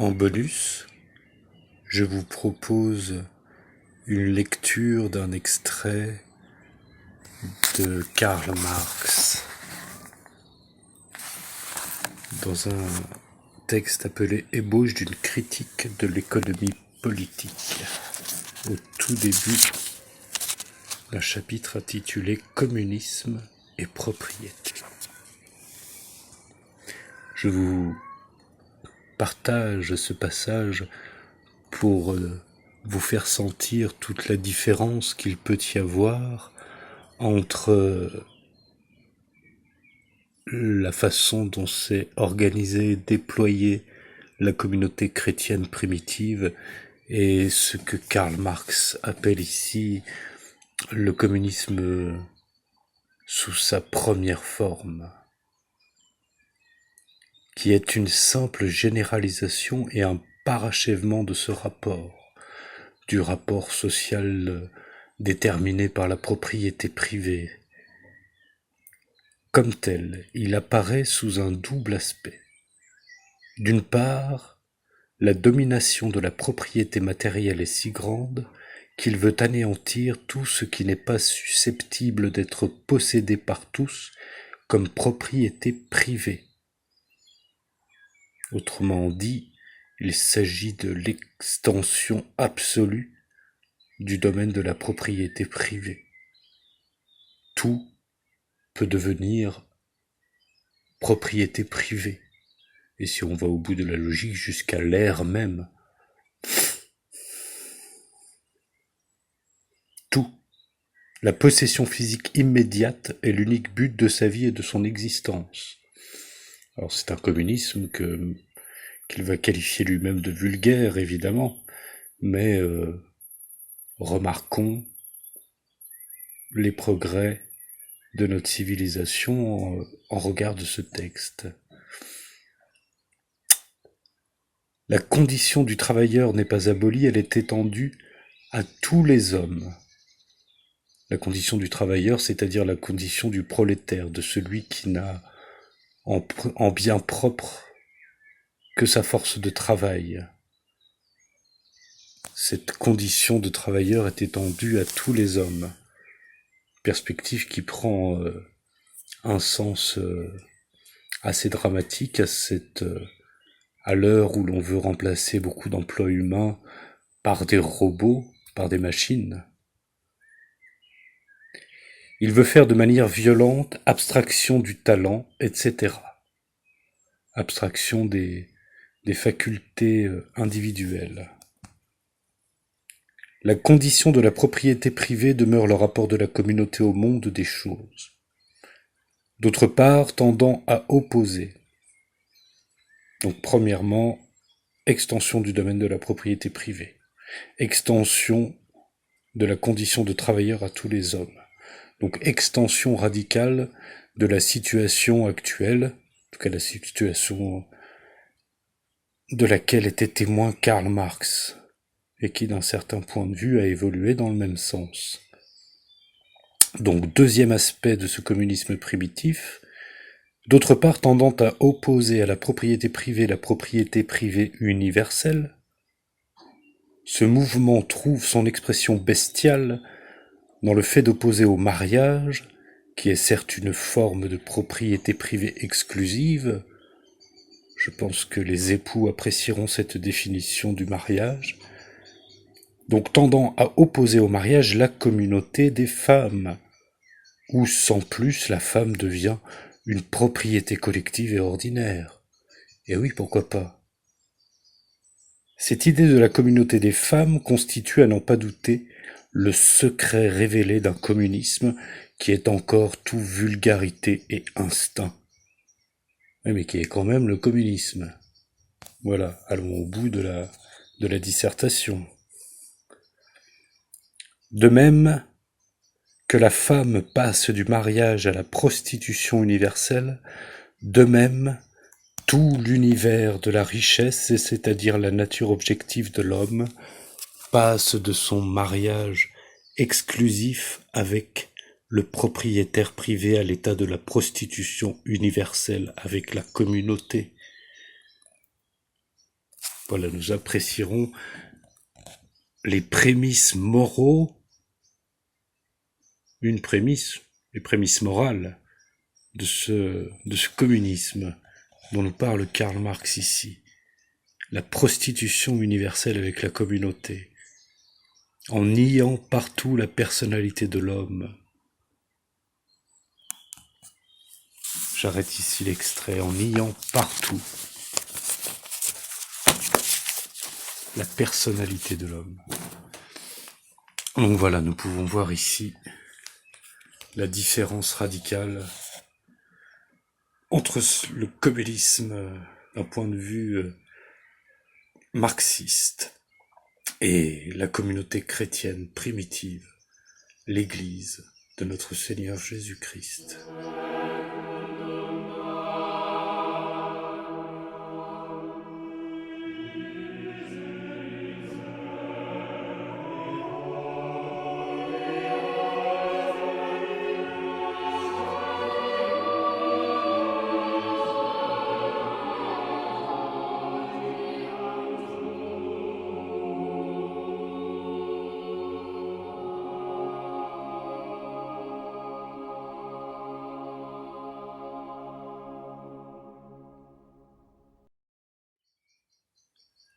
En bonus, je vous propose une lecture d'un extrait de Karl Marx dans un texte appelé Ébauche d'une critique de l'économie politique, au tout début d'un chapitre intitulé Communisme et propriété. Je vous partage ce passage pour vous faire sentir toute la différence qu'il peut y avoir entre la façon dont s'est organisée, déployée la communauté chrétienne primitive et ce que Karl Marx appelle ici le communisme sous sa première forme, qui est une simple généralisation et un parachèvement de ce rapport, du rapport social déterminé par la propriété privée. Comme tel, il apparaît sous un double aspect. D'une part, la domination de la propriété matérielle est si grande qu'il veut anéantir tout ce qui n'est pas susceptible d'être possédé par tous comme propriété privée. Autrement dit, il s'agit de l'extension absolue du domaine de la propriété privée. Tout peut devenir propriété privée. Et si on va au bout de la logique, jusqu'à l'air même. Tout. La possession physique immédiate est l'unique but de sa vie et de son existence. Alors c'est un communisme qu'il va qualifier lui-même de vulgaire, évidemment, mais remarquons les progrès de notre civilisation en regard de ce texte. La condition du travailleur n'est pas abolie, elle est étendue à tous les hommes. La condition du travailleur, c'est-à-dire la condition du prolétaire, de celui qui n'a en bien propre que sa force de travail. Cette condition de travailleur est étendue à tous les hommes. Perspective qui prend un sens assez dramatique à l'heure où l'on veut remplacer beaucoup d'emplois humains par des robots, par des machines. Il veut faire de manière violente abstraction du talent, etc. Abstraction des facultés individuelles. La condition de la propriété privée demeure le rapport de la communauté au monde des choses. D'autre part, tendant à opposer. Donc, premièrement, extension du domaine de la propriété privée. Extension de la condition de travailleur à tous les hommes. Donc, extension radicale de la situation actuelle, en tout cas la situation de laquelle était témoin Karl Marx, et qui, d'un certain point de vue, a évolué dans le même sens. Donc, deuxième aspect de ce communisme primitif, d'autre part tendant à opposer à la propriété privée universelle, ce mouvement trouve son expression bestiale dans le fait d'opposer au mariage, qui est certes une forme de propriété privée exclusive, je pense que les époux apprécieront cette définition du mariage, donc tendant à opposer au mariage la communauté des femmes, où sans plus la femme devient une propriété collective et ordinaire. Et oui, pourquoi pas. Cette idée de la communauté des femmes constitue, à n'en pas douter, le secret révélé d'un communisme qui est encore tout vulgarité et instinct. Oui, mais qui est quand même le communisme. Voilà, allons au bout de la dissertation. De même que la femme passe du mariage à la prostitution universelle, de même tout l'univers de la richesse, c'est-à-dire la nature objective de l'homme, passe de son mariage exclusif avec le propriétaire privé à l'état de la prostitution universelle avec la communauté. Voilà, nous apprécierons les prémices moraux, les prémices morales de ce communisme dont nous parle Karl Marx ici. La prostitution universelle avec la communauté, en niant partout la personnalité de l'homme. J'arrête ici l'extrait, en niant partout la personnalité de l'homme. Donc voilà, nous pouvons voir ici la différence radicale entre le communisme d'un point de vue marxiste et la communauté chrétienne primitive, l'Église de notre Seigneur Jésus-Christ.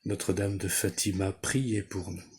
Notre-Dame de Fatima, priez pour nous.